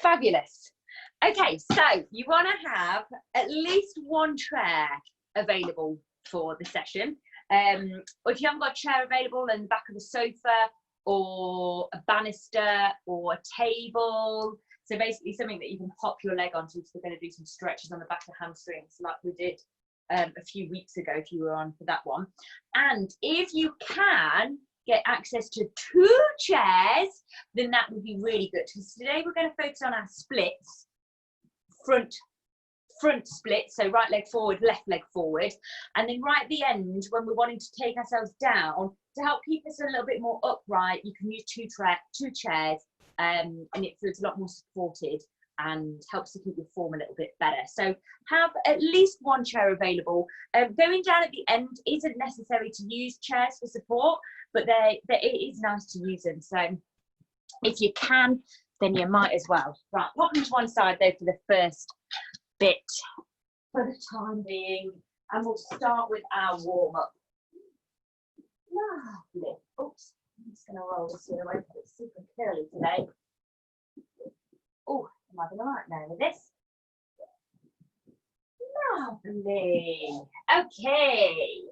Fabulous. Okay, so you want to have at least one chair available for the session. Or if you haven't got a chair available, then the back of a sofa or a banister or a table. So basically something that you can pop your leg onto. So we're going to do some stretches on the back of the hamstrings like we did a few weeks ago if you were on for that one. And if you can get access to 2 chairs, then that would be really good. So today we're going to focus on our splits, front split, so right leg forward, left leg forward, and then right at the end when we're wanting to take ourselves down, to help keep us a little bit more upright, you can use two chairs, and it feels a lot more supported and helps to keep your form a little bit better. So have at least one chair available. Going down at the end isn't necessary to use chairs for support, but it is nice to use them. So if you can, then you might as well. Right, pop them to one side though for the first bit for the time being, and we'll start with our warm-up. Lovely. Oops, I'm just going to roll this here away because it's super curly today. Oh, am I having a right now with this? Lovely. Okay.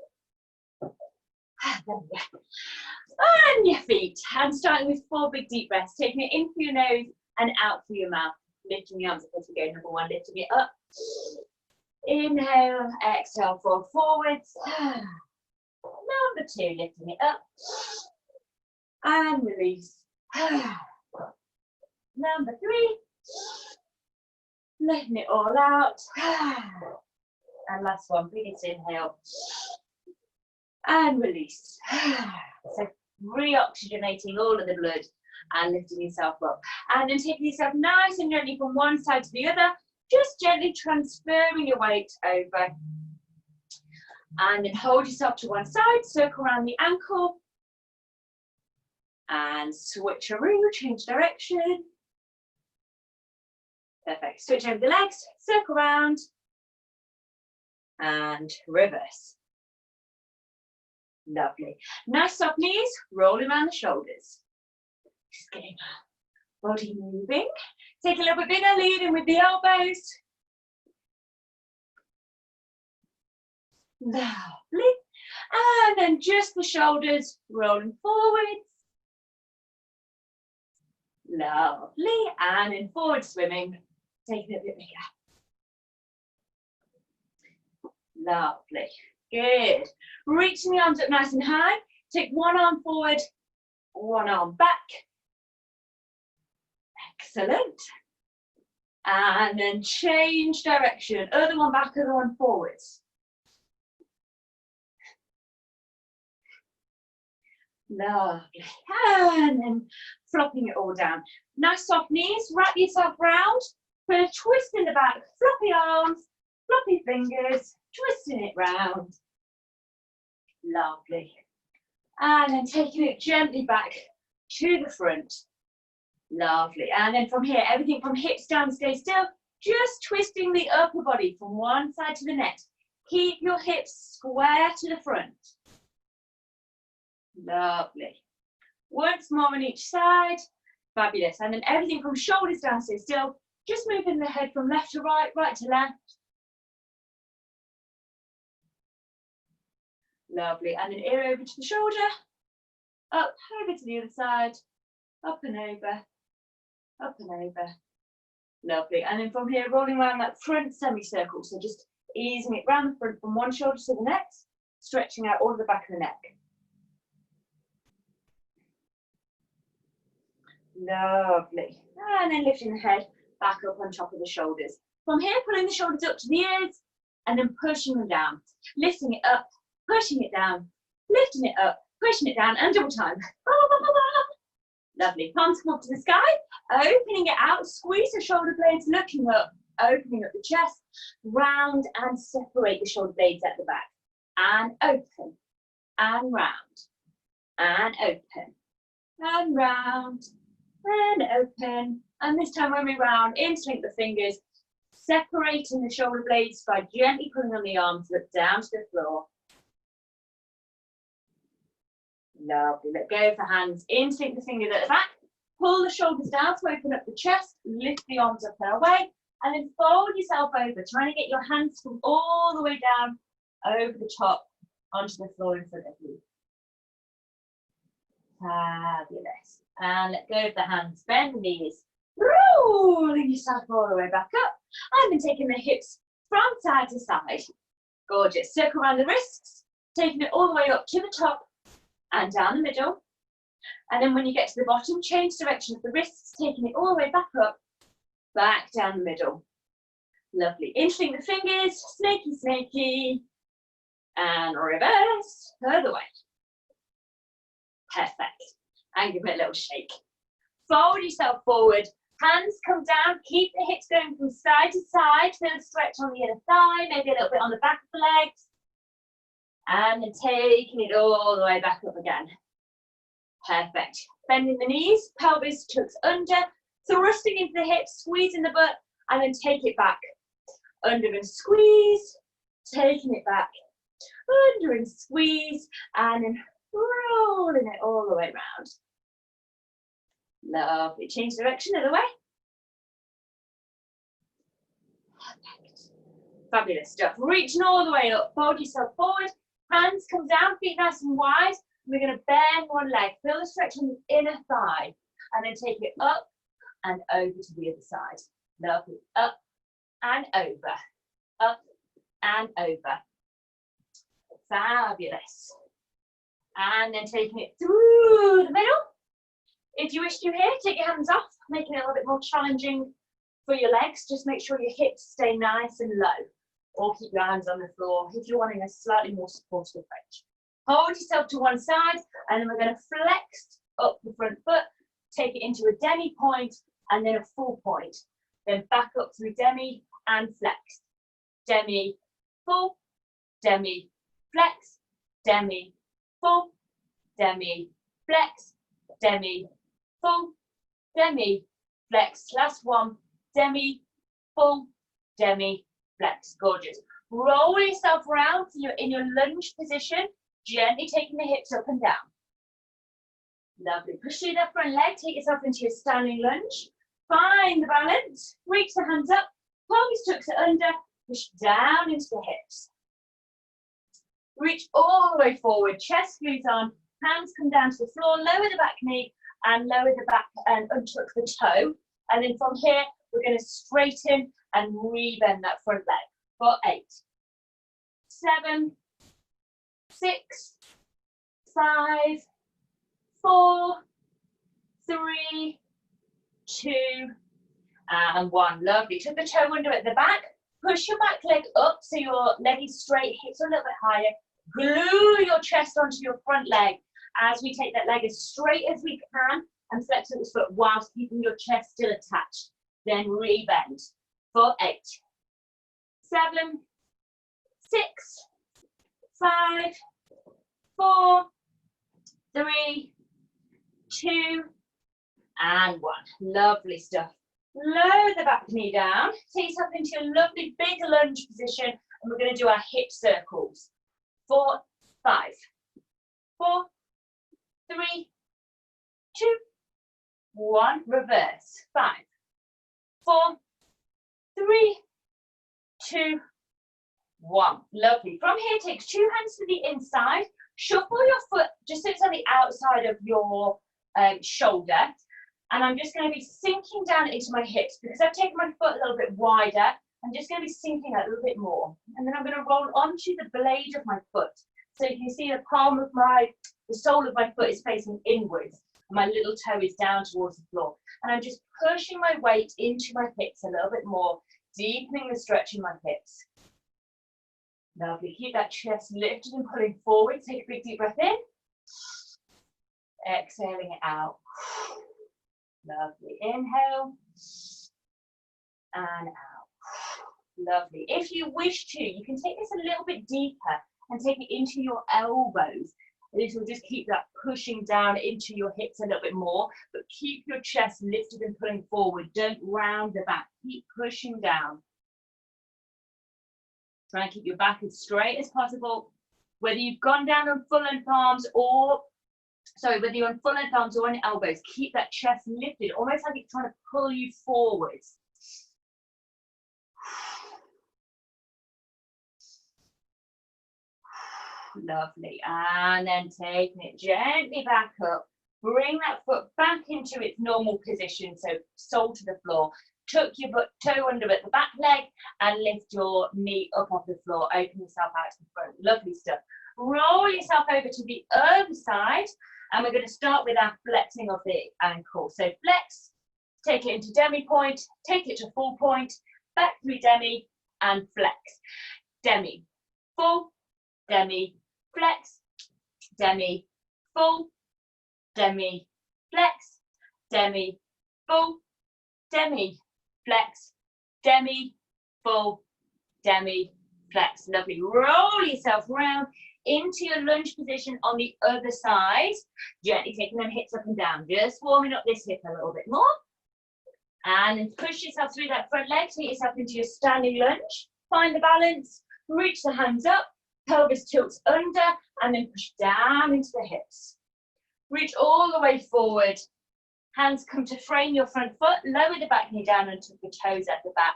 There we go. On your feet, and starting with 4 big deep breaths, taking it in through your nose and out through your mouth. Lifting the arms up as we go. Number 1, lifting it up. Inhale, exhale, fall forwards. Number 2, lifting it up. And release. Number 3, letting it all out. And last one, biggest inhale. And release. So re-oxygenating all of the blood and lifting yourself up. And then taking yourself nice and gently from one side to the other, just gently transferring your weight over. And then hold yourself to one side, circle around the ankle. And switcheroo, change direction. Perfect. Switch over the legs, circle around. And reverse. Lovely. Nice soft knees, rolling around the shoulders. Just getting our body moving. Take a little bit bigger, leading with the elbows. Lovely. And then just the shoulders rolling forwards. Lovely. And in forward swimming, taking it a bit bigger. Lovely. Good. Reaching the arms up nice and high. Take one arm forward, one arm back. Excellent. And then change direction. Other one back, other one forwards. Lovely. And then flopping it all down. Nice soft knees. Wrap yourself round. Put a twist in the back. Floppy arms, floppy fingers. Twisting it round. Lovely. And then taking it gently back to the front. Lovely. And then from here, everything from hips down, stay still. Just twisting the upper body from one side to the next. Keep your hips square to the front. Lovely. Once more on each side. Fabulous. And then everything from shoulders down, stay still. Just moving the head from left to right, right to left. Lovely. And then ear over to the shoulder. Up, over to the other side. Up and over. Up and over. Lovely. And then from here, rolling around that front semicircle. So just easing it round the front from one shoulder to the next, stretching out all of the back of the neck. Lovely. And then lifting the head back up on top of the shoulders. From here, pulling the shoulders up to the ears and then pushing them down. Lifting it up, pushing it down, lifting it up, pushing it down, and double time. Lovely. Palms come up to the sky, opening it out, squeeze the shoulder blades, looking up, opening up the chest, round and separate the shoulder blades at the back. And open, and round, and open, and round, and open. And this time when we round, interlink the fingers, separating the shoulder blades by gently pulling on the arms, look down to the floor. Lovely. Let go of the hands, interlink the fingers at the back, pull the shoulders down to open up the chest, lift the arms up and away, and then fold yourself over, trying to get your hands from all the way down over the top onto the floor in front of you. Fabulous. And let go of the hands, bend the knees, rolling yourself all the way back up, and then taking the hips from side to side. Gorgeous. Circle around the wrists, taking it all the way up to the top and down the middle. And then when you get to the bottom, change direction of the wrists, taking it all the way back up, back down the middle. Lovely. Interlink the fingers, snaky, snaky, and reverse, further way. Perfect. And give it a little shake. Fold yourself forward, hands come down, keep the hips going from side to side, feel a stretch on the inner thigh, maybe a little bit on the back of the legs. And then taking it all the way back up again. Perfect. Bending the knees, pelvis tucks under, thrusting into the hips, squeezing the butt, and then take it back. Under and squeeze, taking it back. Under and squeeze, and then rolling it all the way around. Lovely. Change direction, other way. Perfect. Fabulous stuff. Reaching all the way up. Fold yourself forward. Hands come down, feet nice and wide. We're going to bend one leg. Feel the stretch on the inner thigh. And then take it up and over to the other side. Lovely. Up and over. Up and over. Fabulous. And then taking it through the middle. If you wish to here, take your hands off, making it a little bit more challenging for your legs. Just make sure your hips stay nice and low, or keep your hands on the floor if you're wanting a slightly more supportive approach. Hold yourself to one side, and then we're going to flex up the front foot, take it into a demi point, and then a full point. Then back up through demi and flex. Demi, full, demi, flex, demi, full, demi, flex, demi, full, demi, flex. Last one, demi, full, demi, flex. Gorgeous. Roll yourself around so you're in your lunge position, gently taking the hips up and down. Lovely. Push through that front leg, take yourself into your standing lunge. Find the balance, reach the hands up, pelvis tucks it under, push down into the hips. Reach all the way forward, chest glutes on, hands come down to the floor, lower the back knee and lower the back and untuck the toe. And then from here, we're going to straighten and re-bend that front leg for 8, 7, 6, 5, 4, 3, 2, and 1. Lovely. Tuck the toe under at the back. Push your back leg up so your leg is straight, hips are a little bit higher. Glue your chest onto your front leg as we take that leg as straight as we can and flex at the foot whilst keeping your chest still attached. Then re-bend for 8, 7, 6, 5, 4, 3, 2, and 1. Lovely stuff. Lower the back knee down. Take yourself into a lovely big lunge position, and we're going to do our hip circles. 4, 5, 4, 3, 2, 1. Reverse. 5, 4, 3, 2, 1. Lovely. From here, take 2 hands to the inside. Shuffle your foot just so it's on the outside of your shoulder. And I'm just going to be sinking down into my hips because I've taken my foot a little bit wider. I'm just going to be sinking a little bit more. And then I'm going to roll onto the blade of my foot. So you can see the palm of the sole of my foot is facing inwards. And my little toe is down towards the floor. And I'm just pushing my weight into my hips a little bit more, deepening the stretch in my hips. Lovely. Keep that chest lifted and pulling forward. Take a big deep breath in. Exhaling it out. Lovely. Inhale and out. Lovely. If you wish to, you can take this a little bit deeper and take it into your elbows. This will just keep that pushing down into your hips a little bit more, but keep your chest lifted and pulling forward. Don't round the back. Keep pushing down. Try and keep your back as straight as possible. Whether you've gone down on full length arms or Sorry, whether you're on full length arms or on elbows, keep that chest lifted, almost like it's trying to pull you forwards. Lovely. And then taking it gently back up. Bring that foot back into its normal position, so sole to the floor. Tuck your toe under at the back leg and lift your knee up off the floor. Open yourself out to the front. Lovely stuff. Roll yourself over to the other side, and we're going to start with our flexing of the ankle. So flex, take it into demi point, take it to full point, back through demi, and flex. Demi, full, demi, flex, demi, full, demi, flex, demi, full, demi, flex, demi, full, demi, flex. Lovely. Roll yourself round into your lunge position on the other side. Gently taking them hips up and down. Just warming up this hip a little bit more. And then push yourself through that front leg. Take yourself into your standing lunge. Find the balance. Reach the hands up. Pelvis tilts under. And then push down into the hips. Reach all the way forward. Hands come to frame your front foot. Lower the back knee down and tuck the toes at the back.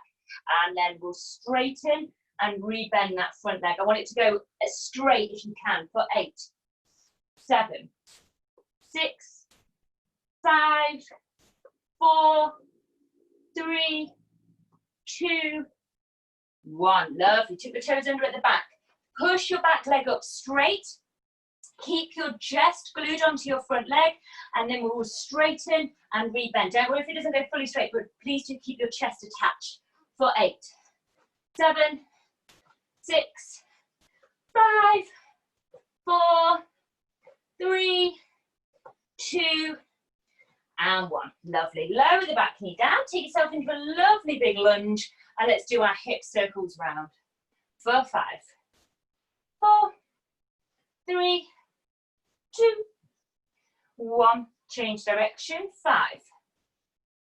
And then we'll straighten and rebend that front leg. I want it to go as straight as you can for 8, 7, 6, 5, 4, 3, 2, 1. Lovely. Tuck the toes under at the back. Push your back leg up straight. Keep your chest glued onto your front leg, and then we will straighten and rebend. Don't worry if it doesn't go fully straight, but please do keep your chest attached for 8, 7, 6, 5, 4, 3, 2, and 1. Lovely. Lower the back knee down. Take yourself into a lovely big lunge, and let's do our hip circles round for 5, 4, 3, 2, 1. Change direction. 5,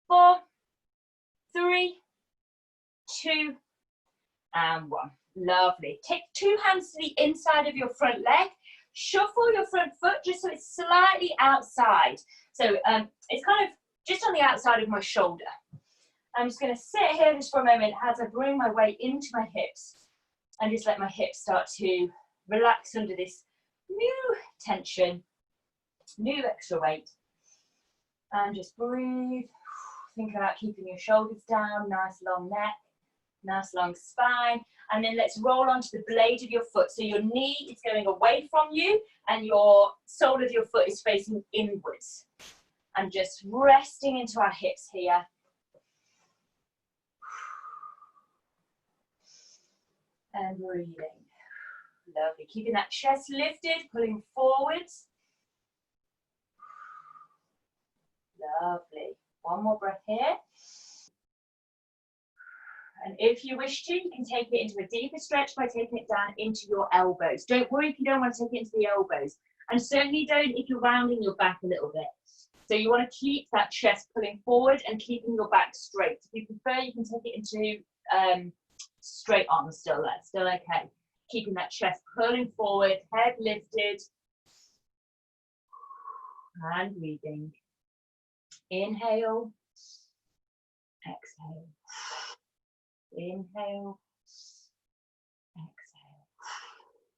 4, 3, 2, and 1. Lovely. Take 2 hands to the inside of your front leg. Shuffle your front foot just so it's slightly outside. So it's kind of just on the outside of my shoulder. I'm just going to sit here just for a moment as I bring my weight into my hips and just let my hips start to relax under this new tension, new extra weight. And just breathe. Think about keeping your shoulders down, nice long neck, nice long spine. And then let's roll onto the blade of your foot. So your knee is going away from you and your sole of your foot is facing inwards. And just resting into our hips here. And breathing. Lovely. Keeping that chest lifted, pulling forwards. Lovely. One more breath here. And if you wish to, you can take it into a deeper stretch by taking it down into your elbows. Don't worry if you don't want to take it into the elbows. And certainly don't if you're rounding your back a little bit. So you want to keep that chest pulling forward and keeping your back straight. If you prefer, you can take it into straight arms still. That's still okay. Keeping that chest pulling forward, head lifted. And breathing. Inhale. Exhale. Inhale. Exhale.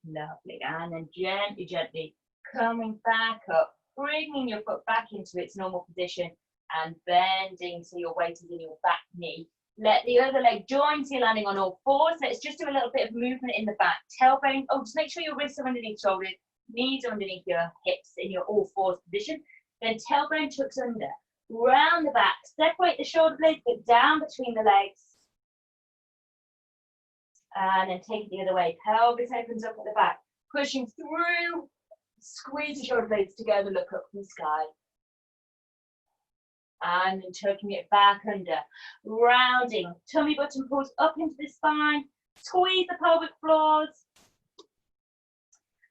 Lovely. And then gently, gently coming back up, bringing your foot back into its normal position and bending so your weight is in your back knee. Let the other leg join so you're landing on all fours. Let's just do a little bit of movement in the back. Tailbone, just make sure your wrists are underneath shoulders, knees are underneath your hips in your all fours position. Then tailbone tucks under. Round the back, separate the shoulder blades, but down between the legs. And then take it the other way. Pelvis opens up at the back. Pushing through, squeeze the shoulder blades together, look up from the sky. And then tucking it back under. Rounding, tummy button pulls up into the spine. Squeeze the pelvic floors.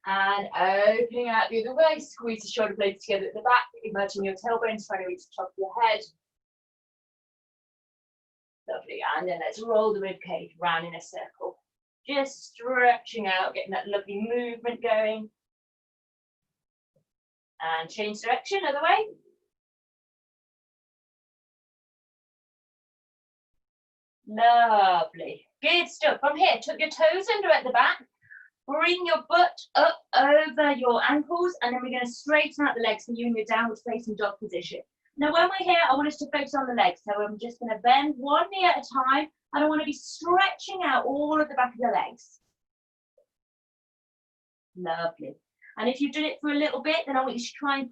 And opening out the other way, squeeze the shoulder blades together at the back, emerging your tailbones, trying to reach the top of your head. Lovely, and then let's roll the rib cage round in a circle. Just stretching out, getting that lovely movement going. And change direction, other way. Lovely. Good stuff. From here, tuck your toes under at the back. Bring your butt up over your ankles, and then we're going to straighten out the legs for you in your downward facing dog position. Now, when we're here, I want us to focus on the legs. So I'm just going to bend one knee at a time, and I want to be stretching out all of the back of the legs. Lovely. And if you've done it for a little bit, then I want you to try and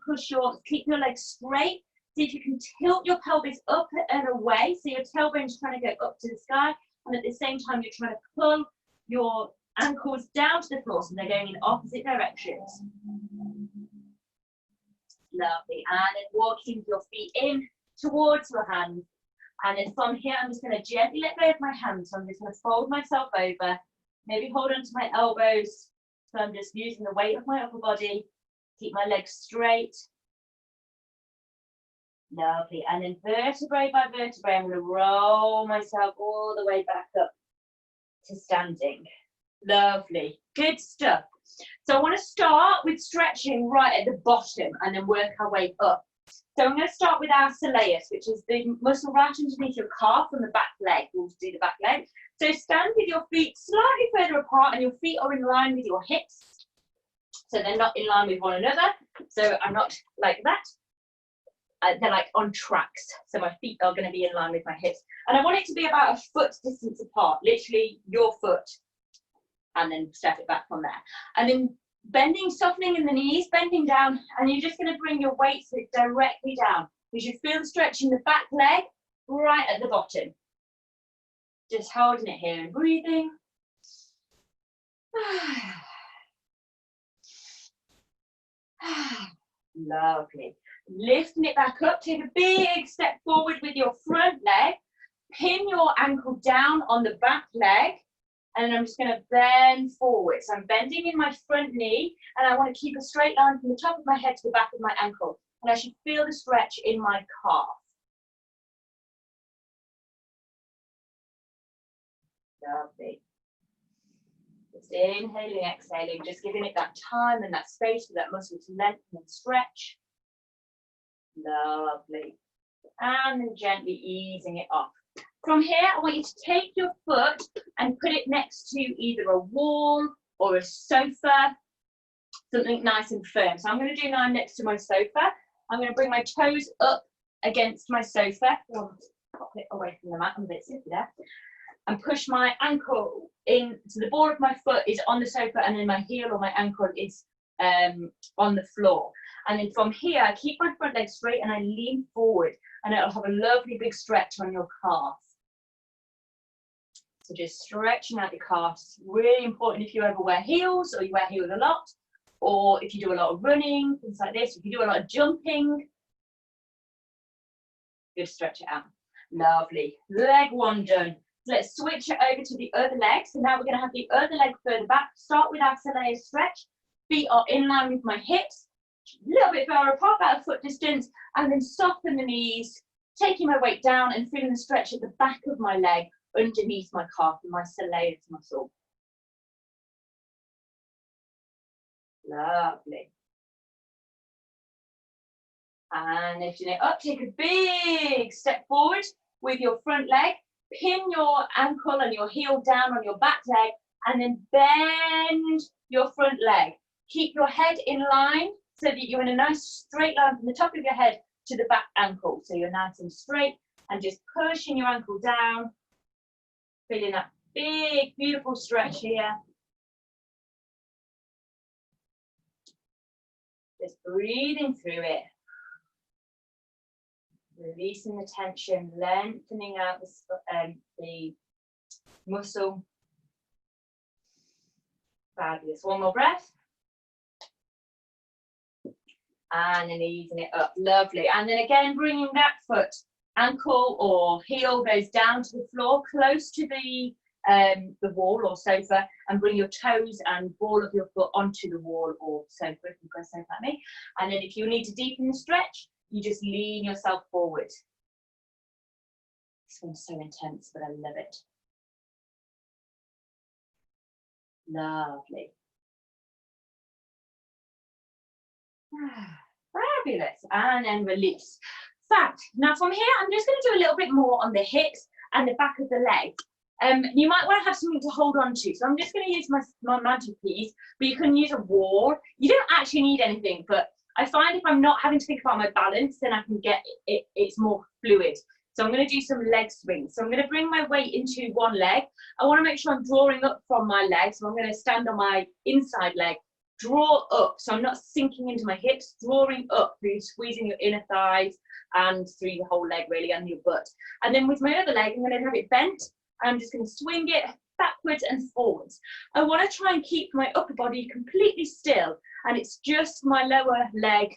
keep your legs straight. See if you can tilt your pelvis up and away. So your tailbone's trying to go up to the sky, and at the same time, you're trying to pull your ankles down to the floor, so they're going in opposite directions. Lovely. And then walking your feet in towards your hands. And then from here, I'm just going to gently let go of my hands. So I'm just going to fold myself over, maybe hold onto my elbows. So I'm just using the weight of my upper body, keep my legs straight. Lovely. And then vertebrae by vertebrae, I'm going to roll myself all the way back up to standing. Lovely. Good stuff. So I want to start with stretching right at the bottom and then work our way up. So I'm going to start with our soleus, which is the muscle right underneath your calf and the back leg. We'll do the back leg. So stand with your feet slightly further apart and your feet are in line with your hips. So they're not in line with one another. So I'm not like that. They're like on tracks. So my feet are going to be in line with my hips. And I want it to be about a foot distance apart, literally your foot. And then step it back from there. And then bending, softening in the knees, bending down, and you're just going to bring your weight directly down. You should feel the stretch in the back leg right at the bottom. Just holding it here and breathing. Lovely. Lifting it back up, take a big step forward with your front leg. Pin your ankle down on the back leg. And I'm just going to bend forward. So I'm bending in my front knee, and I want to keep a straight line from the top of my head to the back of my ankle. And I should feel the stretch in my calf. Lovely. Just inhaling, exhaling, just giving it that time and that space for that muscle to lengthen and stretch. Lovely. And then gently easing it off. From here, I want you to take your foot and put it next to either a wall or a sofa, something nice and firm. So I'm going to do now next to my sofa. I'm going to bring my toes up against my sofa. Oh, pop it away from the mat, I'm a bit sticky there. And push my ankle in, so the ball of my foot is on the sofa, and then my heel or my ankle is on the floor. And then from here, I keep my front leg straight and I lean forward, and it'll have a lovely big stretch on your calf. So just stretching out your calves. Really important if you ever wear heels, or you wear heels a lot, or if you do a lot of running, things like this. If you do a lot of jumping, good, stretch it out. Lovely. Leg one done. So let's switch it over to the other leg. So now we're going to have the other leg further back. Start with our soleus stretch. Feet are in line with my hips. A little bit further apart, about a foot distance, and then soften the knees, taking my weight down and feeling the stretch at the back of my leg underneath my calf and my soleus muscle. Lovely. And lifting it up, take a big step forward with your front leg. Pin your ankle and your heel down on your back leg, and then bend your front leg. Keep your head in line so that you're in a nice straight line from the top of your head to the back ankle. So you're nice and straight, and just pushing your ankle down. Feeling that big, beautiful stretch here. Just breathing through it. Releasing the tension, lengthening out the muscle. Fabulous. One more breath. And then easing it up. Lovely. And then again, bringing that foot, ankle or heel goes down to the floor, close to the wall or sofa, and bring your toes and ball of your foot onto the wall or sofa if you've got a sofa like me. And then if you need to deepen the stretch, you just lean yourself forward. This one's so intense, but I love it. Lovely. Fabulous. And then release. Fab. Now from here, I'm just going to do a little bit more on the hips and the back of the legs. You might want to have something to hold on to. So I'm just going to use my magic piece, but you can use a wall. You don't actually need anything, but I find if I'm not having to think about my balance, then I can get it, it's more fluid. So I'm going to do some leg swings. So I'm going to bring my weight into one leg. I want to make sure I'm drawing up from my leg. So I'm going to stand on my inside leg, draw up. So I'm not sinking into my hips, drawing up through squeezing your inner thighs and through your whole leg really and your butt. And then with my other leg, I'm going to have it bent. I'm just going to swing it backwards and forwards. I want to try and keep my upper body completely still, and it's just my lower leg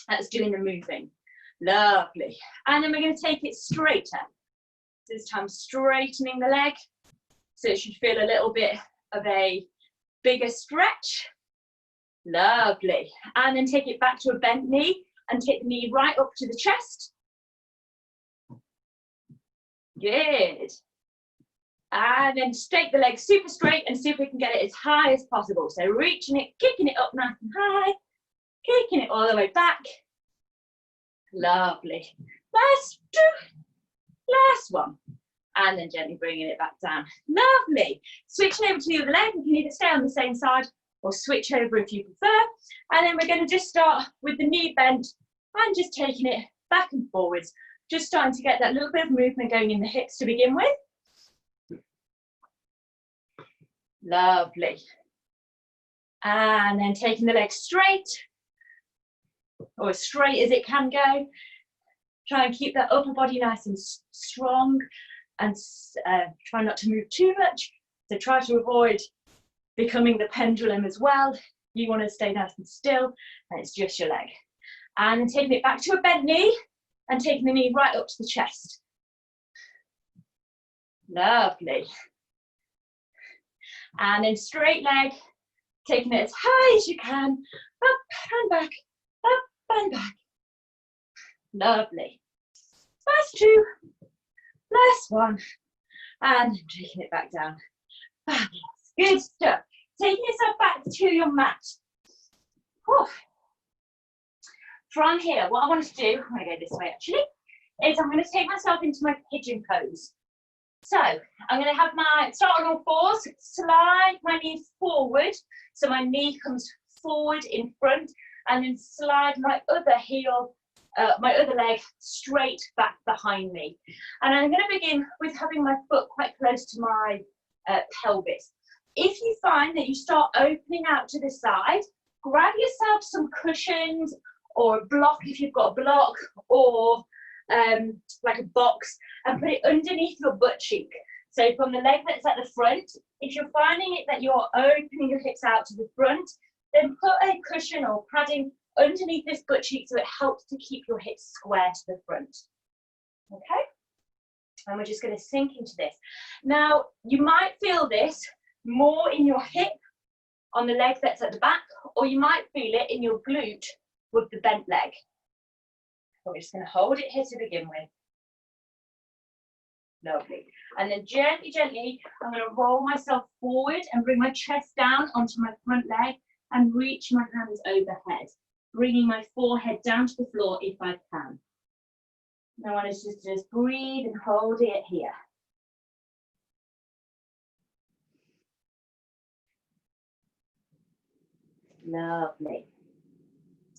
that's doing the moving. Lovely. And then we're going to take it straighter. This time straightening the leg, so it should feel a little bit of a bigger stretch. Lovely. And then take it back to a bent knee and take the knee right up to the chest. Good. And then take the leg super straight and see if we can get it as high as possible. So reaching it, kicking it up nice and high, kicking it all the way back. Lovely. Last one. And then gently bringing it back down. Lovely. Switching over to the other leg. You can either stay on the same side or switch over if you prefer. And then we're going to just start with the knee bent and just taking it back and forwards. Just starting to get that little bit of movement going in the hips to begin with. Lovely. And then taking the leg straight, or as straight as it can go. Try and keep that upper body nice and strong, and try not to move too much. So try to avoid becoming the pendulum as well. You want to stay nice and still, and it's just your leg. And then taking it back to a bent knee, and taking the knee right up to the chest. Lovely. And then straight leg, taking it as high as you can, up and back, up and back. Lovely. Last two, last one, and taking it back down. Fabulous. Good stuff. Taking yourself back to your mat. Whew. From here, what I want to do, I'm going to go this way actually, is I'm going to take myself into my pigeon pose. So I'm going to have start on all fours, slide my knee forward, so my knee comes forward in front, and then slide my other heel, my other leg straight back behind me. And I'm going to begin with having my foot quite close to my pelvis. If you find that you start opening out to the side, grab yourself some cushions or a block if you've got a block, or like a box, and put it underneath your butt cheek. So from the leg that's at the front, if you're finding it that you're opening your hips out to the front, then put a cushion or padding underneath this butt cheek so it helps to keep your hips square to the front. Okay? And we're just going to sink into this. Now, you might feel this more in your hip on the leg that's at the back, or you might feel it in your glute with the bent leg. So we're just going to hold it here to begin with. Lovely. And then gently, gently, I'm going to roll myself forward and bring my chest down onto my front leg and reach my hands overhead, bringing my forehead down to the floor if I can. Now I want to just breathe and hold it here. Lovely.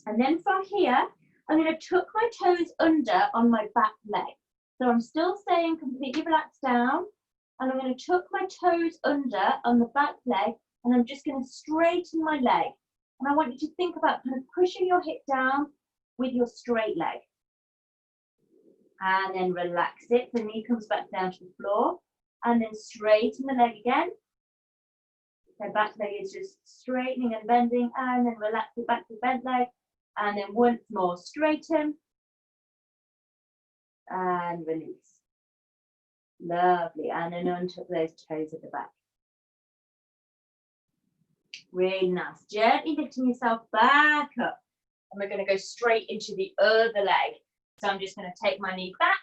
And then from here, I'm going to tuck my toes under on my back leg. So I'm still staying completely relaxed down, and I'm going to tuck my toes under on the back leg, and I'm just going to straighten my leg. And I want you to think about kind of pushing your hip down with your straight leg. And then relax it, the knee comes back down to the floor, and then straighten the leg again. So back leg is just straightening and bending, and then relax it back to the bent leg. And then once more, straighten and release. Lovely. And then untuck those toes at the back. Really nice. Gently lifting yourself back up. And we're going to go straight into the other leg. So I'm just going to take my knee back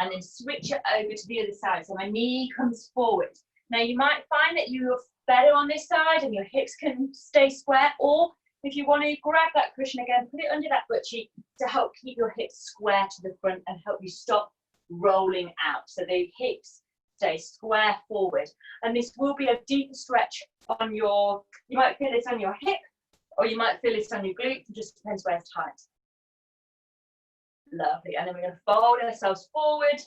and then switch it over to the other side. So my knee comes forward. Now you might find that you're better on this side and your hips can stay square, or If you want to grab that cushion again, put it under that butt cheek to help keep your hips square to the front and help you stop rolling out. So the hips stay square forward. And this will be a deeper stretch on your, you might feel this on your hip, or you might feel this on your glute, it just depends where it's tight. Lovely, and then we're going to fold ourselves forward,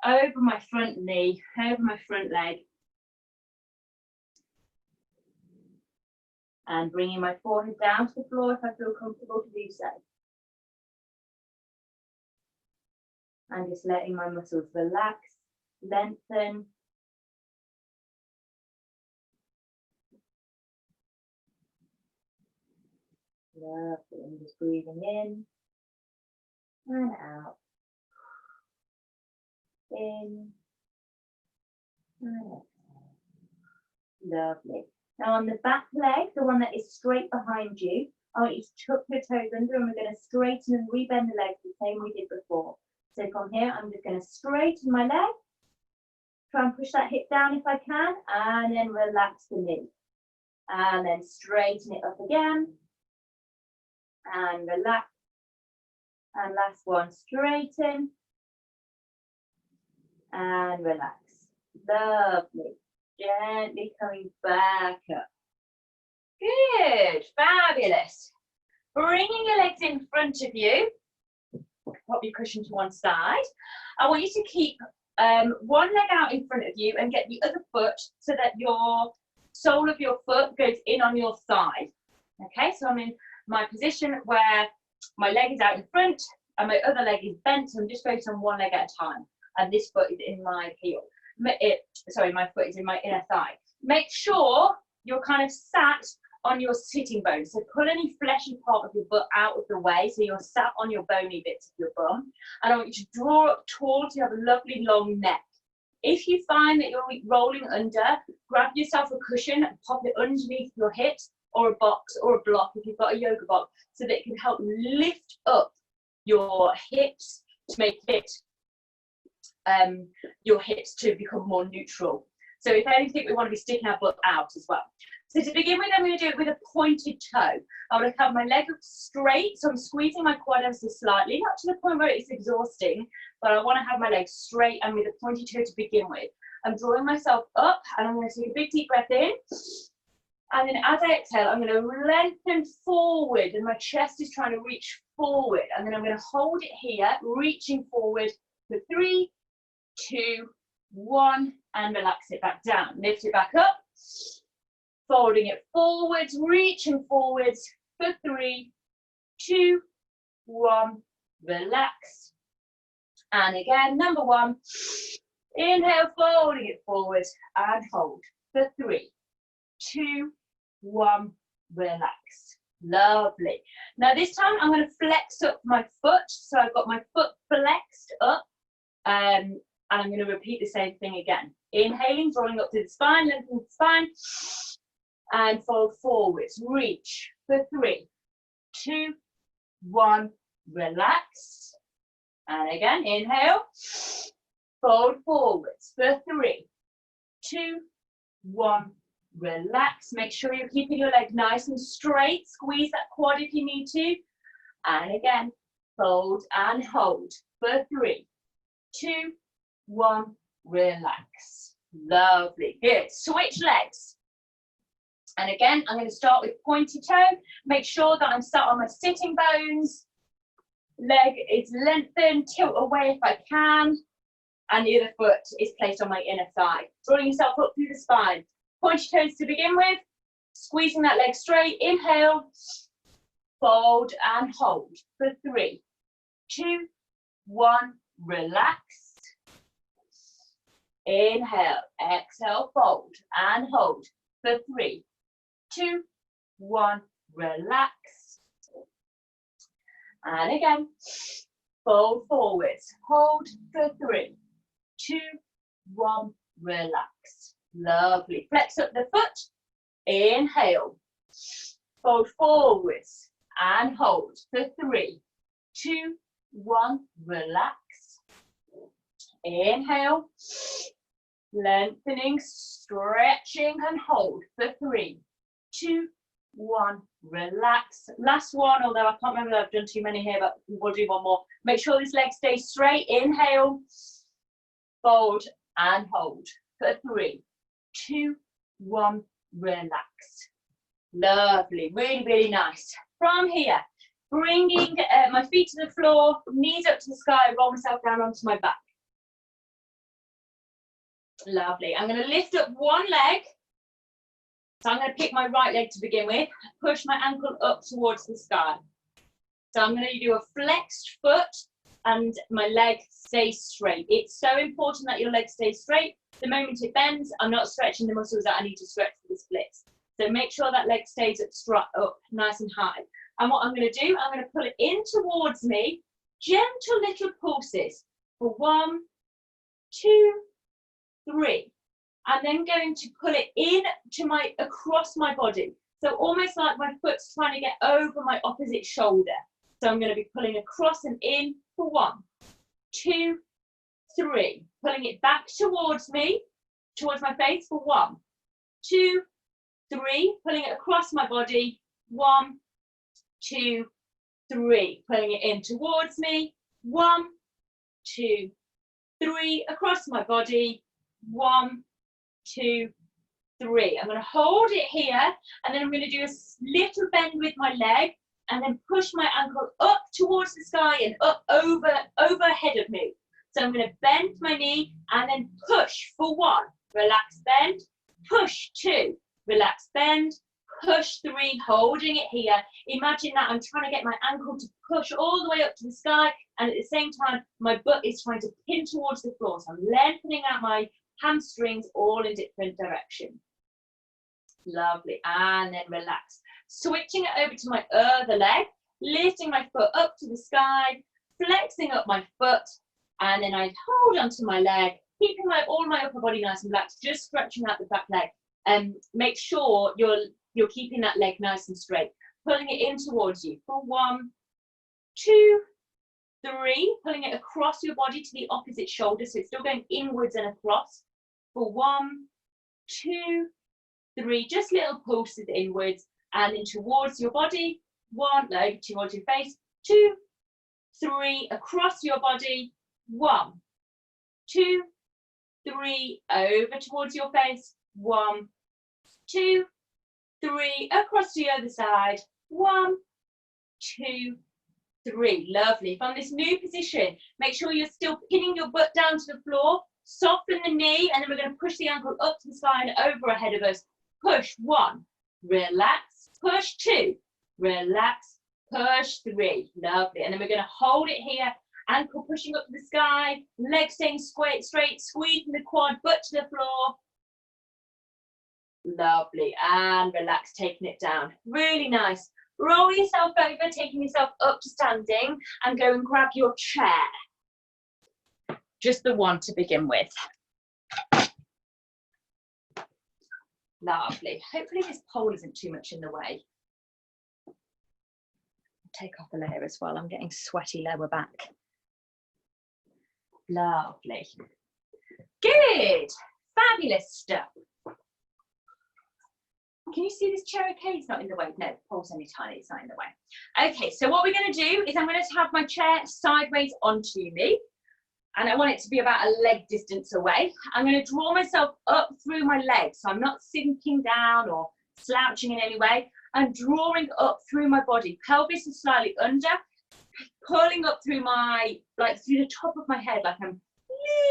over my front knee, over my front leg, and bringing my forehead down to the floor if I feel comfortable to do so. And just letting my muscles relax, lengthen. Lovely, and just breathing in and out. In and out. Lovely. Now on the back leg, the one that is straight behind you, I want you to tuck your toes under and we're going to straighten and rebend the legs the same we did before. So from here, I'm just going to straighten my leg, try and push that hip down if I can, and then relax the knee. And then straighten it up again, and relax. And last one, straighten, and relax. Lovely. Gently coming back up. Good, fabulous. Bringing your legs in front of you, pop your cushion to one side. I want you to keep one leg out in front of you and get the other foot so that your sole of your foot goes in on your thigh. Okay, so I'm in my position where my leg is out in front and my other leg is bent, so I'm just focusing on one leg at a time. And this foot is in my heel. My foot is in my inner thigh. Make sure you're kind of sat on your sitting bone. So pull any fleshy part of your butt out of the way so you're sat on your bony bits of your bum. And I want you to draw up tall so you have a lovely long neck. If you find that you're rolling under, grab yourself a cushion and pop it underneath your hips, or a box or a block if you've got a yoga box, so that it can help lift up your hips to make it your hips to become more neutral. So if anything, we want to be sticking our butt out as well. So to begin with, I'm going to do it with a pointed toe. I'm going to have my leg up straight, so I'm squeezing my quad ever so slightly, not to the point where it's exhausting, but I want to have my leg straight and with a pointed toe to begin with. I'm drawing myself up, and I'm going to take a big deep breath in. And then as I exhale, I'm going to lengthen forward, and my chest is trying to reach forward. And then I'm going to hold it here, reaching forward for 3, 2, 1, and relax it back down. Lift it back up, folding it forwards, reaching forwards for 3, 2, 1, relax. And again, number 1, inhale, folding it forwards, and hold for 3, 2, 1, relax. Lovely. Now this time I'm going to flex up my foot. So I've got my foot flexed up, and I'm going to repeat the same thing again. Inhaling, drawing up to the spine, lengthening the spine, and fold forwards. Reach for 3, 2, 1, relax. And again, inhale, fold forwards for 3, 2, 1, relax. Make sure you're keeping your leg nice and straight. Squeeze that quad if you need to. And again, fold and hold for 3, 2, 1, relax. Lovely, good. Switch legs. And again, I'm going to start with pointy toe. Make sure that I'm sat on my sitting bones. Leg is lengthened, tilt away if I can. And the other foot is placed on my inner thigh. Drawing yourself up through the spine. Pointy toes to begin with. Squeezing that leg straight. Inhale, fold and hold for 3, 2, 1, relax. Inhale, exhale, fold and hold for 3, 2, 1, relax. And again, fold forwards, hold for 3, 2, 1, relax. Lovely. Flex up the foot. Inhale, fold forwards and hold for 3, 2, 1, relax. Inhale, lengthening, stretching and hold for 3, 2, 1, relax. Last one, although I can't remember that I've done too many here, but we'll do one more. Make sure this leg stays straight. Inhale, fold and hold for 3, 2, 1, relax. Lovely, really, really nice. From here, bringing my feet to the floor, knees up to the sky, roll myself down onto my back. Lovely. I'm going to lift up one leg. So I'm going to pick my right leg to begin with, push my ankle up towards the sky. So I'm going to do a flexed foot and my leg stays straight. It's so important that your leg stays straight. The moment it bends, I'm not stretching the muscles that I need to stretch for the splits. So make sure that leg stays up nice and high. And what I'm going to do, I'm going to pull it in towards me, gentle little pulses for 1, 2, 3. I'm then going to pull it in to across my body. So almost like my foot's trying to get over my opposite shoulder. So I'm going to be pulling across and in for 1, 2, 3. Pulling it back towards me, towards my face for 1, 2, 3. Pulling it across my body, 1, 2, 3. Pulling it in towards me, 1, 2, 3. Across my body, 1, 2, 3. I'm going to hold it here and then I'm going to do a little bend with my leg and then push my ankle up towards the sky and up overhead of me. So I'm going to bend my knee and then push for 1, relax, bend, push 2, relax, bend, push 3, holding it here. Imagine that I'm trying to get my ankle to push all the way up to the sky and at the same time my butt is trying to pin towards the floor. So I'm lengthening out my hamstrings all in different directions. Lovely, and then relax. Switching it over to my other leg, lifting my foot up to the sky, flexing up my foot, and then I hold onto my leg, keeping all my upper body nice and relaxed, just stretching out the back leg. And make sure you're keeping that leg nice and straight. Pulling it in towards you for 1, 2, 3. Pulling it across your body to the opposite shoulder, so it's still going inwards and across. For 1, 2, 3, just little pulses inwards and then towards your body. 1, no, towards your face. 2, 3, across your body. 1, 2, 3, over towards your face. 1, 2, 3, across to the other side. 1, 2, 3. Lovely. From this new position, make sure you're still pinning your butt down to the floor. Soften the knee, and then we're going to push the ankle up to the sky and over ahead of us. Push 1, relax, push 2, relax, push 3. Lovely. And then we're going to hold it here, ankle pushing up to the sky, legs staying straight, squeezing the quad, butt to the floor. Lovely. And relax, taking it down. Really nice. Roll yourself over, taking yourself up to standing, and go and grab your chair. Just the one to begin with. Lovely. Hopefully this pole isn't too much in the way. Take off a layer as well. I'm getting sweaty lower back. Lovely. Good. Fabulous stuff. Can you see this chair okay? It's not in the way. No, the pole's only tiny. It's not in the way. Okay, so what we're going to do is I'm going to have my chair sideways onto me. And I want it to be about a leg distance away. I'm going to draw myself up through my legs. So I'm not sinking down or slouching in any way. I'm drawing up through my body. Pelvis is slightly under, pulling up through through the top of my head, like I'm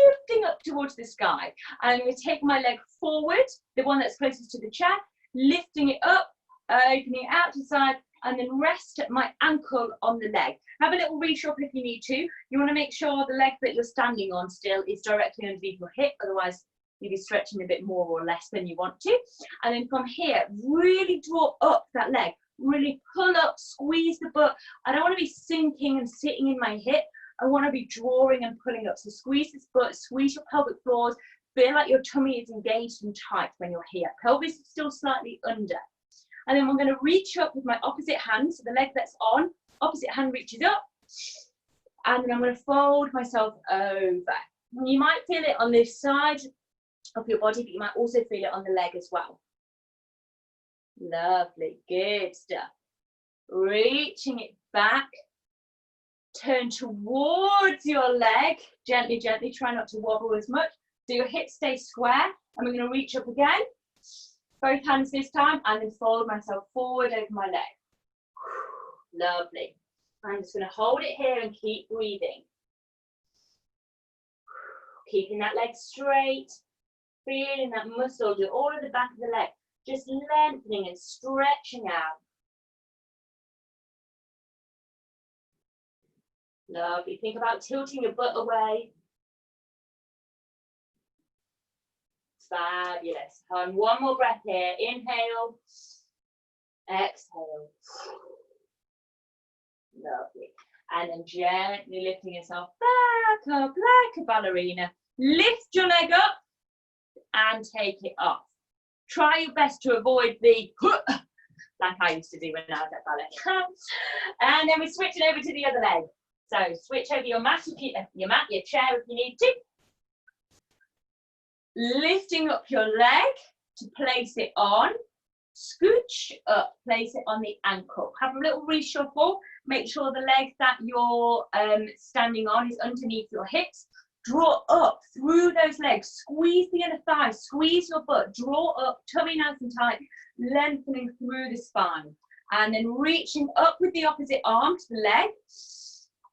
lifting up towards the sky. And I'm going to take my leg forward, the one that's closest to the chair, lifting it up, opening it out to the side, and then rest my ankle on the leg. Have a little reach up if you need to. You want to make sure the leg that you're standing on still is directly underneath your hip, otherwise you'll be stretching a bit more or less than you want to. And then from here, really draw up that leg, really pull up, squeeze the butt. I don't want to be sinking and sitting in my hip. I want to be drawing and pulling up. So squeeze this butt, squeeze your pelvic floors, feel like your tummy is engaged and tight when you're here. Pelvis is still slightly under. And then I'm going to reach up with my opposite hand, so the leg that's on, opposite hand reaches up, and then I'm going to fold myself over. And you might feel it on this side of your body, but you might also feel it on the leg as well. Lovely, good stuff. Reaching it back. Turn towards your leg. Gently, gently, try not to wobble as much. So your hips stay square, and we're going to reach up again. Both hands this time, and then fold myself forward over my leg. Lovely. I'm just going to hold it here and keep breathing. Keeping that leg straight, feeling that muscle do all of the back of the leg, just lengthening and stretching out. Lovely. Think about tilting your butt away. Fabulous. And one more breath here. Inhale. Exhale. Lovely. And then gently lifting yourself back up like a ballerina. Lift your leg up and take it off. Try your best to avoid the like I used to do when I was at ballet. And then we're switching over to the other leg. So switch over your mat, your chair if you need to. Lifting up your leg to place it on. Scooch up, place it on the ankle. Have a little reshuffle. Make sure the leg that you're standing on is underneath your hips. Draw up through those legs. Squeeze the inner thigh. Squeeze your butt. Draw up, tummy nice and tight. Lengthening through the spine. And then reaching up with the opposite arm to the leg.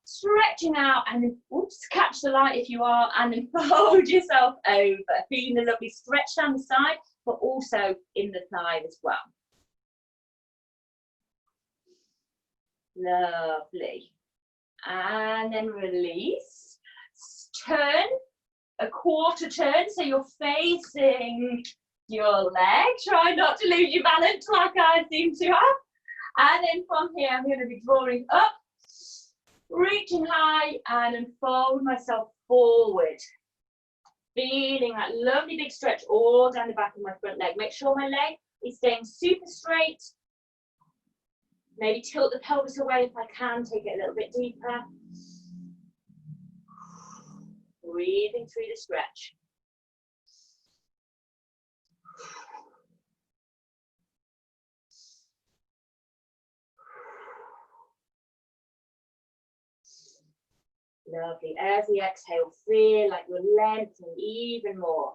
Stretching out and then, oops, catch the light if you are, and then fold yourself over. Feeling the lovely stretch down the side, but also in the thigh as well. Lovely. And then release. Turn, a quarter turn, so you're facing your leg. Try not to lose your balance like I seem to have. And then from here, I'm going to be drawing up, reaching high, and then fold myself forward. Feeling that lovely big stretch all down the back of my front leg. Make sure my leg is staying super straight. Maybe tilt the pelvis away if I can, take it a little bit deeper. Breathing through the stretch. Lovely. As we exhale, feel like you're lengthening even more.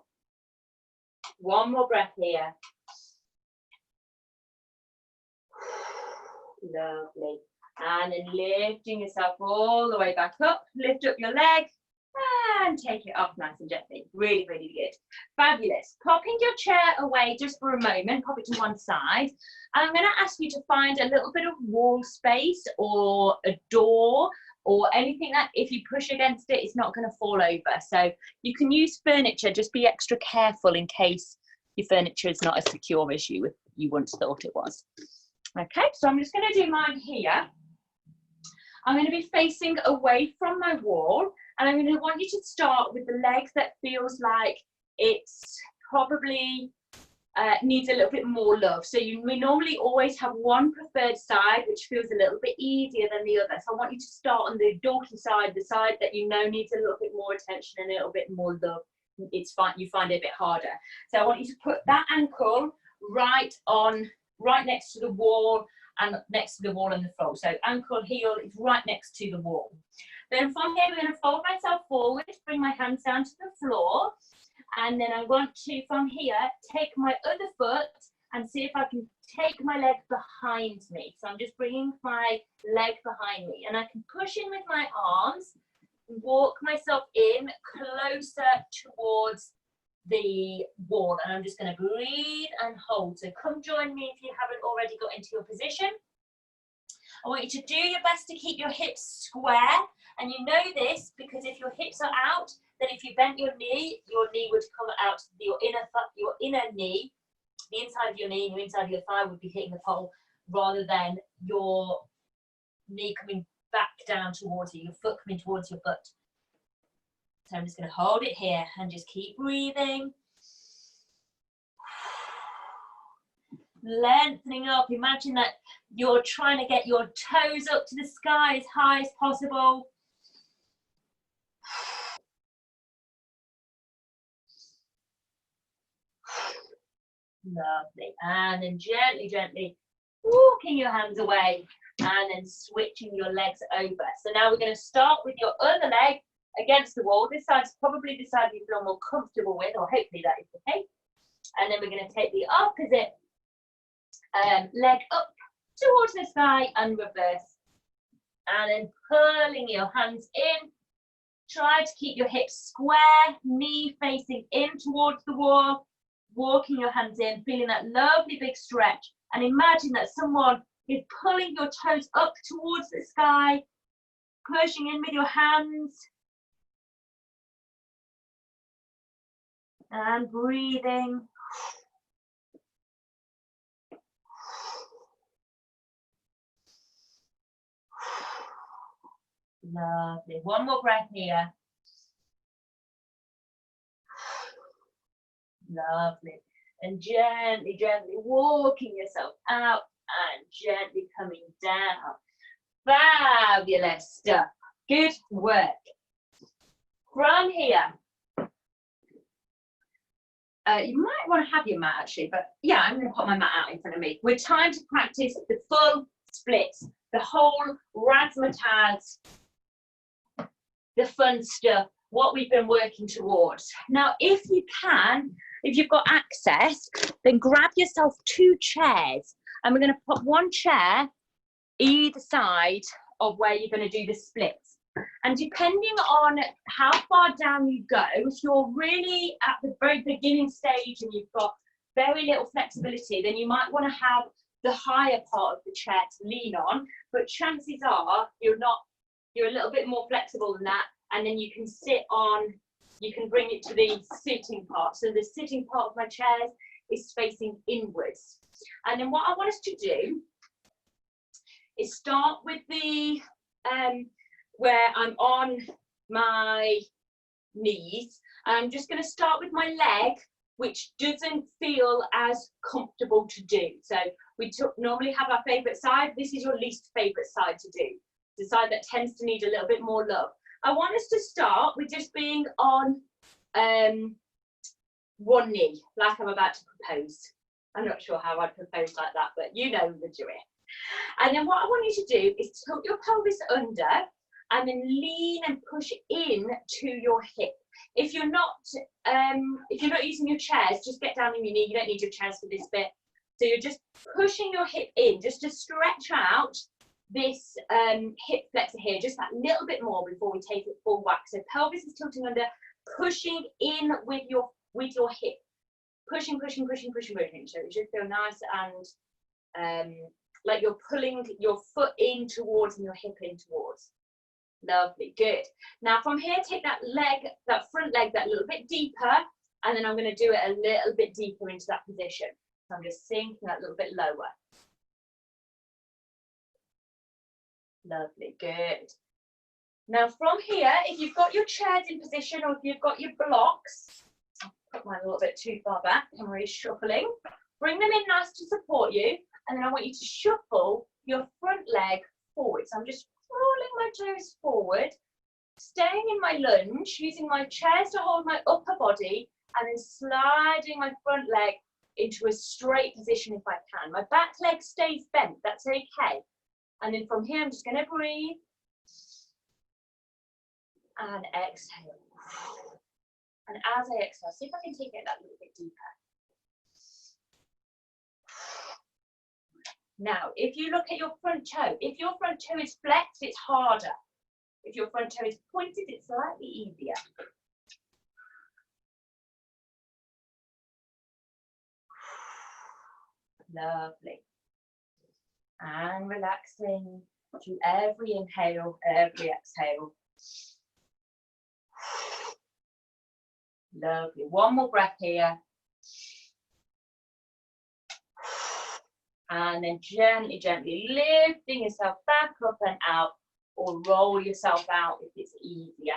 One more breath here. Lovely. And then lifting yourself all the way back up. Lift up your leg and take it off nice and gently. Really, really good. Fabulous. Popping your chair away just for a moment. Pop it to one side. And I'm going to ask you to find a little bit of wall space or a door or anything that if you push against it, it's not going to fall over. So you can use furniture. Just be extra careful in case your furniture is not as secure as you once thought it was. Okay, so I'm just going to do mine here. I'm going to be facing away from my wall, and I'm going to want you to start with the leg that feels like it's probably needs a little bit more love. So we normally always have one preferred side, which feels a little bit easier than the other. So I want you to start on the dorky side, the side that you know needs a little bit more attention and a little bit more love. It's fine, you find it a bit harder. So I want you to put that ankle right next to the wall and next to the wall and the floor. So ankle, heel is right next to the wall. Then from here, we're going to fold myself forward, bring my hands down to the floor. And then I want to, from here, take my other foot and see if I can take my leg behind me. So I'm just bringing my leg behind me. And I can push in with my arms, walk myself in closer towards the wall. And I'm just going to breathe and hold. So come join me if you haven't already got into your position. I want you to do your best to keep your hips square. And you know this because if your hips are out, then if you bent your knee would come out, your inner knee, the inside of your knee and your inside of your thigh would be hitting the pole rather than your knee coming back down towards you, your foot coming towards your butt. So I'm just going to hold it here and just keep breathing. Lengthening up. Imagine that you're trying to get your toes up to the sky as high as possible. Lovely. And then gently, gently walking your hands away and then switching your legs over. So now we're going to start with your other leg against the wall. This side's probably the side you feel more comfortable with, or hopefully that is the case. And then we're going to take the opposite leg up towards the sky and reverse. And then pulling your hands in. Try to keep your hips square, knee facing in towards the wall. Walking your hands in, feeling that lovely big stretch. And imagine that someone is pulling your toes up towards the sky, pushing in with your hands. And breathing. Lovely. One more breath here. Lovely. And gently, gently walking yourself out and gently coming down. Fabulous stuff. Good work. From here, you might want to have your mat actually, but yeah, I'm going to put my mat out in front of me. We're time to practice the full splits, the whole razzmatazz, the fun stuff, what we've been working towards. Now, if you can, if you've got access, then grab yourself 2 chairs and we're going to put one chair either side of where you're going to do the splits. And depending on how far down you go, if you're really at the very beginning stage and you've got very little flexibility, then you might want to have the higher part of the chair to lean on, but chances are you're a little bit more flexible than that, and then you can sit on, you can bring it to the sitting part. So the sitting part of my chairs is facing inwards. And then what I want us to do is start with the, where I'm on my knees. I'm just going to start with my leg, which doesn't feel as comfortable to do. So we normally have our favourite side. This is your least favourite side to do. The side that tends to need a little bit more love. I want us to start with just being on one knee, like I'm about to propose. I'm not sure how I'd propose like that, but you know the drift. And then what I want you to do is tilt your pelvis under and then lean and push in to your hip. If you're not using your chairs, just get down on your knee. You don't need your chairs for this bit. So you're just pushing your hip in, just to stretch out this hip flexor here, just that little bit more before we take it full whack. So pelvis is tilting under, pushing in with your hip, pushing. So it should feel nice and like you're pulling your foot in towards and your hip in towards. Lovely, good. Now from here, take that leg, that front leg, that little bit deeper, and then I'm going to do it a little bit deeper into that position. So I'm just sinking that little bit lower. Lovely, good. Now from here, if you've got your chairs in position or if you've got your blocks, I'll put mine a little bit too far back, I'm reshuffling. Bring them in nice to support you, and then I want you to shuffle your front leg forward. So I'm just rolling my toes forward, staying in my lunge, using my chairs to hold my upper body, and then sliding my front leg into a straight position if I can. My back leg stays bent, that's okay. And then from here, I'm just going to breathe and exhale. And as I exhale, see if I can take it that little bit deeper. Now, if you look at your front toe, if your front toe is flexed, it's harder. If your front toe is pointed, it's slightly easier. Lovely. And relaxing to every inhale, every exhale. Lovely. One more breath here. And then gently, gently lifting yourself back up and out, or roll yourself out if it's easier.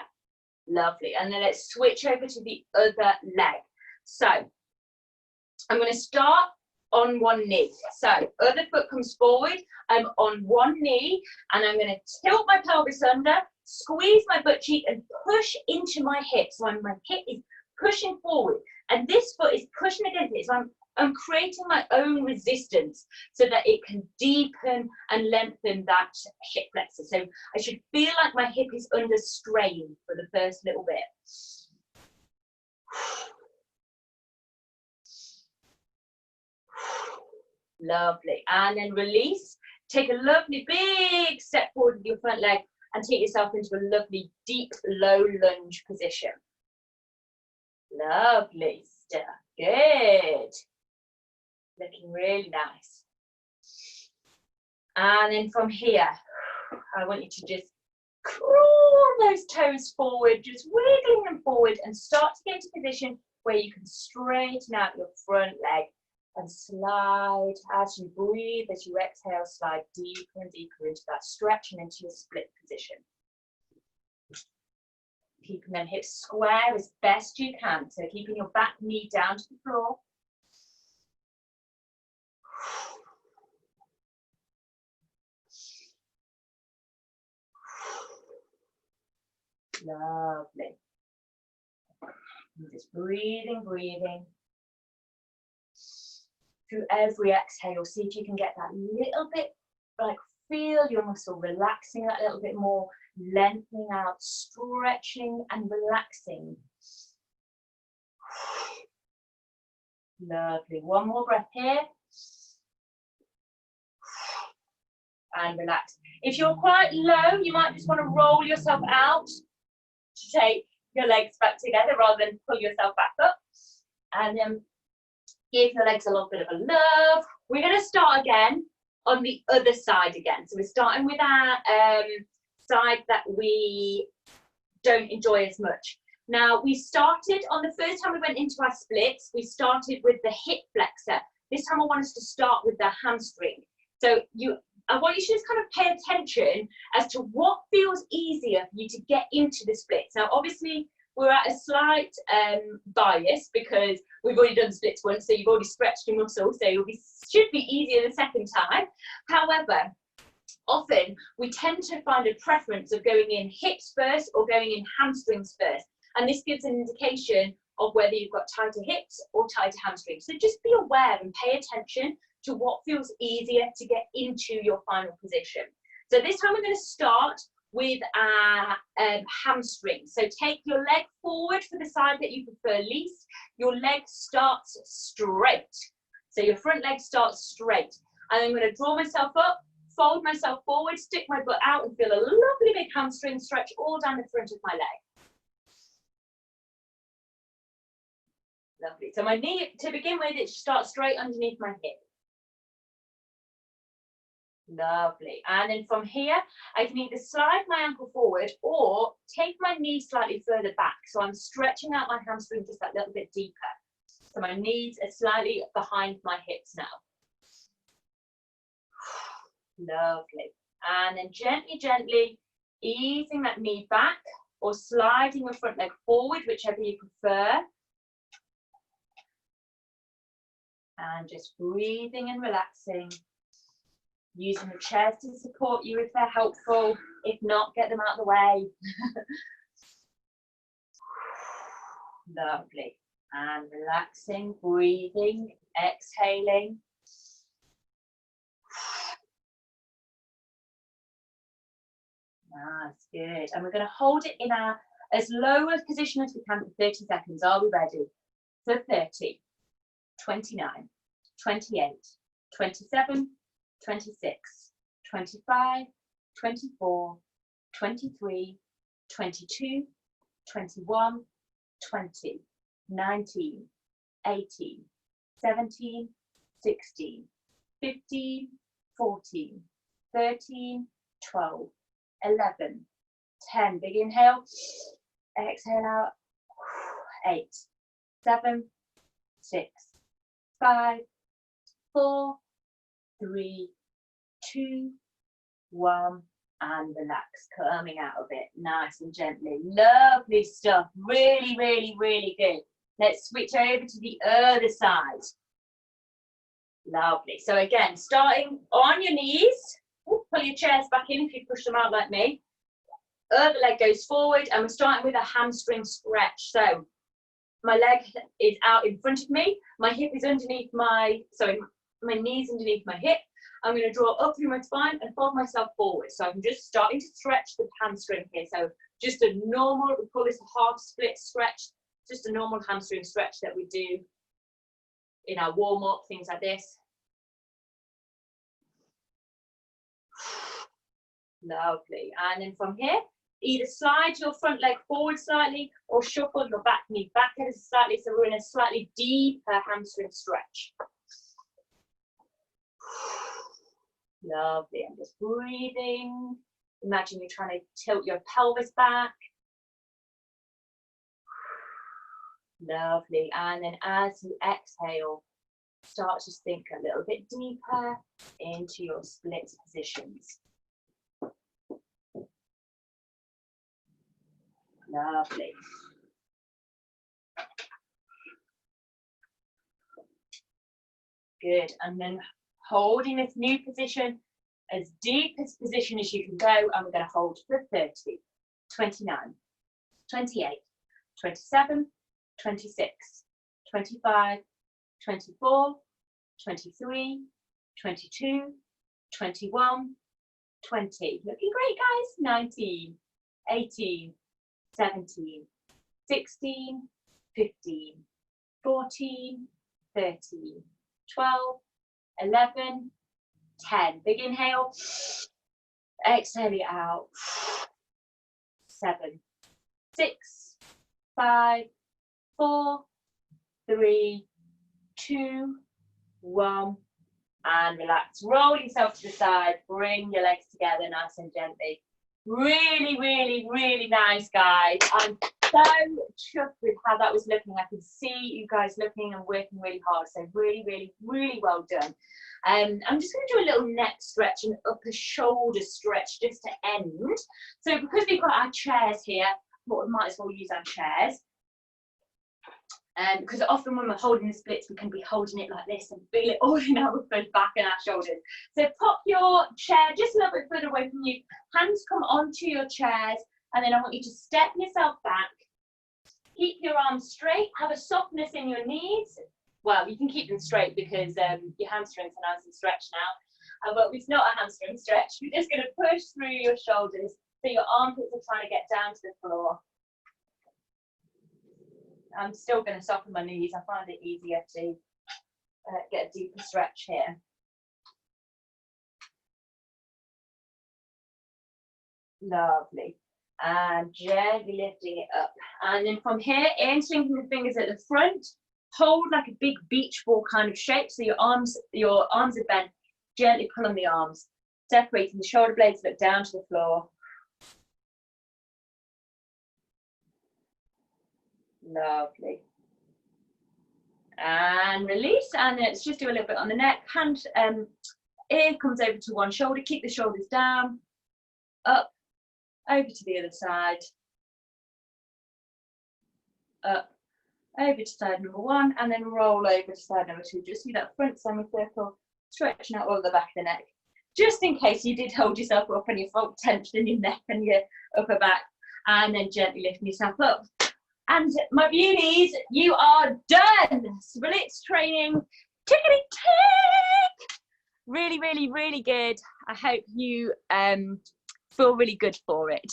Lovely. And then let's switch over to the other leg. So I'm going to start on one knee. So other foot comes forward. I'm on one knee and I'm going to tilt my pelvis under, squeeze my butt cheek and push into my hip. So my hip is pushing forward and this foot is pushing against it. So I'm I'm creating my own resistance so that it can deepen and lengthen that hip flexor. So I should feel like my hip is under strain for the first little bit. Lovely. And then release. Take a lovely big step forward with your front leg and take yourself into a lovely deep low lunge position. Lovely stuff. Good. Looking really nice. And then from here, I want you to just crawl those toes forward, just wiggling them forward, and start to get into a position where you can straighten out your front leg and slide as you breathe, as you exhale, slide deeper and deeper into that stretch and into your split position. Keeping them hips square as best you can, so keeping your back knee down to the floor. Lovely. And just breathing, breathing. Through every exhale, see if you can get that little bit, like feel your muscle relaxing that little bit more, lengthening out, stretching and relaxing. Lovely. One more breath here. And relax. If you're quite low, you might just want to roll yourself out to take your legs back together rather than pull yourself back up. And then give your legs a little bit of a love. We're going to start again on the other side again. So we're starting with our side that we don't enjoy as much. Now, we started on the first time we went into our splits, we started with the hip flexor. This time I want us to start with the hamstring. So I want you to just kind of pay attention as to what feels easier for you to get into the splits. Now, obviously, we're at a slight bias because we've already done splits once, so you've already stretched your muscle, so should be easier the second time. However, often we tend to find a preference of going in hips first or going in hamstrings first. And this gives an indication of whether you've got tighter hips or tighter hamstrings. So just be aware and pay attention to what feels easier to get into your final position. So this time we're going to start with our hamstring. So take your leg forward for the side that you prefer least. Your leg starts straight. So your front leg starts straight. And I'm going to draw myself up, fold myself forward, stick my butt out and feel a lovely big hamstring stretch all down the front of my leg. Lovely. So my knee, to begin with, it starts straight underneath my hip. Lovely. And then from here, I can either slide my ankle forward or take my knee slightly further back. So I'm stretching out my hamstring just that little bit deeper. So my knees are slightly behind my hips now. Lovely. And then gently, gently easing that knee back or sliding your front leg forward, whichever you prefer. And just breathing and relaxing. Using the chairs to support you if they're helpful. If not, get them out of the way. Lovely. And relaxing, breathing, exhaling. That's good. And we're going to hold it in our as low a position as we can for 30 seconds. Are we ready? So 30, 29, 28, 27, 26, 25, 24, 23, 22, 21, 20, 19, 18, 17, 16, 15, 14, 13, 12, 11, 10. Big inhale. Exhale out. 8, 7, 6, 5, 4, 3, 2, 1, and relax, coming out of it nice and gently. Lovely stuff. Really, really, really good. Let's switch over to the other side. Lovely. So again, starting on your knees. Ooh, pull your chairs back in if you push them out like me. Other leg goes forward, and we're starting with a hamstring stretch. So my leg is out in front of me, my hip is underneath my, sorry, my knee's underneath my hip. I'm going to draw up through my spine and fold myself forward. So I'm just starting to stretch the hamstring here. So just a normal, we call this a half split stretch, just a normal hamstring stretch that we do in our warm up, things like this. Lovely. And then from here, either slide your front leg forward slightly or shuffle your back knee back ever so slightly. So we're in a slightly deeper hamstring stretch. Lovely. And just breathing. Imagine you're trying to tilt your pelvis back. Lovely. And then as you exhale, start to sink a little bit deeper into your split positions. Lovely. Good. And then holding this new position, as deep as position as you can go, and we're going to hold for 30, 29, 28, 27, 26, 25, 24, 23, 22, 21, 20. Looking great, guys. 19, 18, 17, 16, 15, 14, 13, 12, 11, 10. Big inhale. Exhale it out. 7, 6, 5, 4, 3, 2, 1. And relax. Roll yourself to the side. Bring your legs together nice and gently. Really, really, really nice, guys. I'm so chuffed with how that was looking. I could see you guys looking and working really hard. So really, really, really well done. I'm just going to do a little neck stretch and upper shoulder stretch just to end. So because we've got our chairs here, we might as well use our chairs. Because often when we're holding the splits, we can be holding it like this and feel it all in our upper back and our shoulders. So pop your chair just a little bit further away from you. Hands come onto your chairs, and then I want you to step yourself back. Keep your arms straight. Have a softness in your knees. Well, you can keep them straight because your hamstrings are nice and stretched now. But it's not a hamstring stretch. You're just going to push through your shoulders so your armpits are trying to get down to the floor. I'm still going to soften my knees. I find it easier to get a deeper stretch here. Lovely. And gently lifting it up. And then from here, interlinking the fingers at the front. Hold like a big beach ball kind of shape. So your arms are bent. Gently pull on the arms. Separating the shoulder blades, look down to the floor. Lovely. And release, and let's just do a little bit on the neck. Hand ear comes over to one shoulder, keep the shoulders down, up, over to the other side, up, over to side number 1, and then roll over to side number 2. Just see that front semicircle, stretching out all the back of the neck. Just in case you did hold yourself up and you felt tension in your neck and your upper back, and then gently lifting yourself up. And my beauties, you are done. Splits training, tickety tick. Really, really, really good. I hope you feel really good for it.